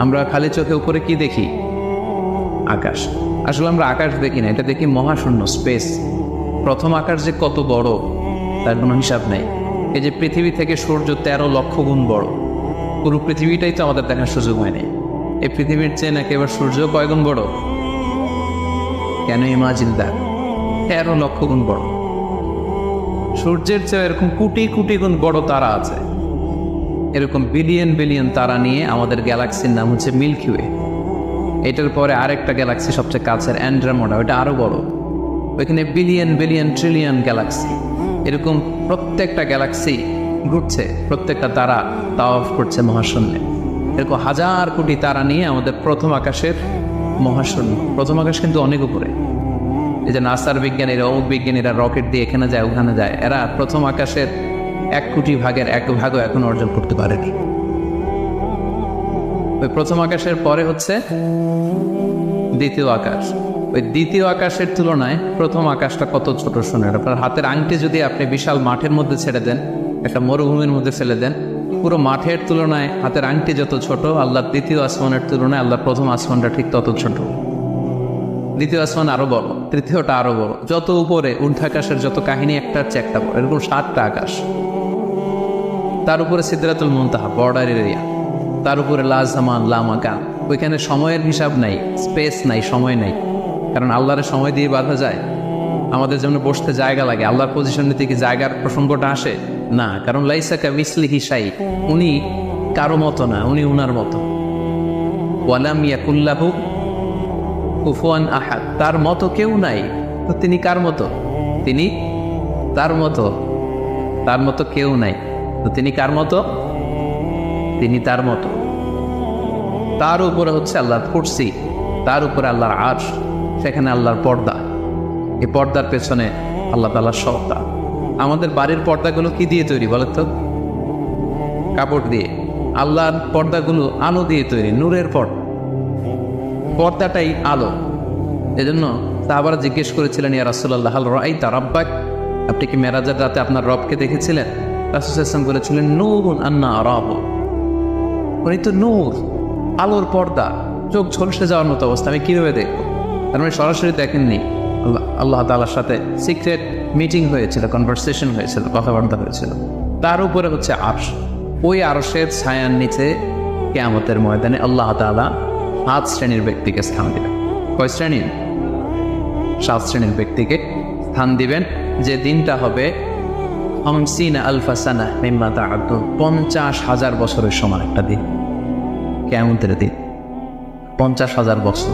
আমরা খালি চোখে উপরে কি দেখি? আকাশ। আসলে আমরা আকাশ দেখি না, এটা দেখি মহাশূন্য, স্পেস। প্রথম আকাশ যে কত বড় তার কোনো হিসাব নেই। এই যে পৃথিবী থেকে সূর্য 13 লক্ষ গুণ বড়, পুরো পৃথিবীটাই তো আমাদের দেখার সুযোগ হয়নি। এই পৃথিবীর চেয়ে নাকি এবার সূর্য কয় গুণ বড়? কেন ইমাজিন দ্যাট, 13 লক্ষ গুণ বড়। সূর্যের চেয়ে এরকম কোটি কোটি গুণ বড় তারা আছে। এরকম বিলিয়ন বিলিয়ন তারা নিয়ে আমাদের গ্যালাক্সির নাম হচ্ছে মিল্কি ওয়ে। এটার পরে আরেকটা গ্যালাক্সি সবচেয়ে কাছের অ্যান্ড্রোমেডা, ওটা আরো বড়। ওইখানে বিলিয়ন বিলিয়ন ট্রিলিয়ন গ্যালাক্সি। এরকম প্রত্যেকটা গ্যালাক্সি ঘুরছে, প্রত্যেকটা তারা তাওয়াফ করছে মহাশূন্যে। এরকম হাজার কোটি তারা নিয়ে আমাদের প্রথম আকাশের মহাশূন্য। প্রথম আকাশ কিন্তু অনেক উপরে। এই যে নাসার বিজ্ঞানীরা, অমুক বিজ্ঞানীরা রকেট দিয়ে এখানে যায় ওখানে যায়, এরা প্রথম আকাশের 1 কোটি ভাগের 1 ভাগও এখন অর্জন করতে পারেনি। ওই প্রথম আকাশের পরে হচ্ছে দ্বিতীয় আকাশ। ওই দ্বিতীয় আকাশের তুলনায় প্রথম আকাশটা কত ছোট শোনেন। আপনার হাতের আংটি যদি আপনি বিশাল মাঠের মধ্যে ছেড়ে দেন, একটা মরুভূমির মধ্যে ফেলে দেন, পুরো মাঠের তুলনায় হাতের আংটি যত ছোট, আল্লাহর দ্বিতীয় আসমানের তুলনায় আল্লাহর প্রথম আসমানটা ঠিক তত ছোট। দ্বিতীয় আসমান আরো বড়, তৃতীয়টা আরো বড়। যত উপরে ঊর্ধ্বাকাশের যত কাহিনী একটার চেয়ে একটা বড়, এরকম 7টা আকাশ। তার উপরে সিদরাতুল মুনতাহা, বর্ডার এরিয়া। তার উপরে লা জামান লা মাকান, ওইখানে সময়ের হিসাব নাই, স্পেস নাই, সময় নাই। কারণ আল্লাহরের সময় দিয়ে বাঁধা যায়? আমাদের যেমন বসতে জায়গা লাগে, আল্লাহর পজিশন নিতে কি জায়গার প্রসঙ্গটা আসে না? কারণ লাইসা কামিসলিহি শাই, উনি কারো মতো না, উনি উনার মতো। ওয়ালাম ইয়াকুল্লাহু কুফুয়ান আহাদ, তার মতো কেউ নাই। তো তিনি কার মতো? তিনি তার মতো। তার মতো কেউ নাই, তো তিনি কার মতো? তিনি তার মতো। তার উপরে হচ্ছে আল্লাহর কুরসি, তার উপরে আল্লাহর আরশ, সেখানে আল্লাহর পর্দা। এই পর্দার পেছনে আল্লাহ তাআলার সত্তা। আমাদের বাড়ির পর্দাগুলো কি দিয়ে তৈরি বলেন তো? কাপড় দিয়ে। আল্লাহর পর্দাগুলো আলো দিয়ে তৈরি, নূরের পর্দা। পর্দাটাই আলো। এজন্য সাহাবারা জিজ্ঞেস করেছিলেন, ইয়া রাসূলুল্লাহ হাল রাআইতা রাব্বাক, আপনি কি মেরাজের রাতে আপনার রবকে দেখেছিলেন? রাসূল সাল্লাল্লাহু আলাইহি ওয়াসাল্লাম বলেছিলেন, নূরুন আন্না আরাহু, উনি তো নূর, আলোর পর্দা, চোখ ঝলসে যাওয়ার মতো অবস্থা, আমি কিভাবে দেখবো? তার মানে সরাসরি দেখেননি। আল্লাহ তাআলার সাথে সিক্রেট মিটিং হয়েছিল, কনভারসেশন হয়েছিল, কথাবার্তা হয়েছিল। তার উপরে হচ্ছে আরশ। ওই আরশের ছায়ার নিচে কিয়ামতের ময়দানে আল্লাহ তাআলা 7 শ্রেণীর ব্যক্তিকে স্থান দিবেন। কয় শ্রেণীর? 7 শ্রেণীর ব্যক্তিকে স্থান দিবেন। যে দিনটা হবে 50 আলফা সানা মিম্মা তা'উদ্দুন, 50,000 বছরের সমান একটা দিন, কিয়ামতের দিন। 50,000 বছর।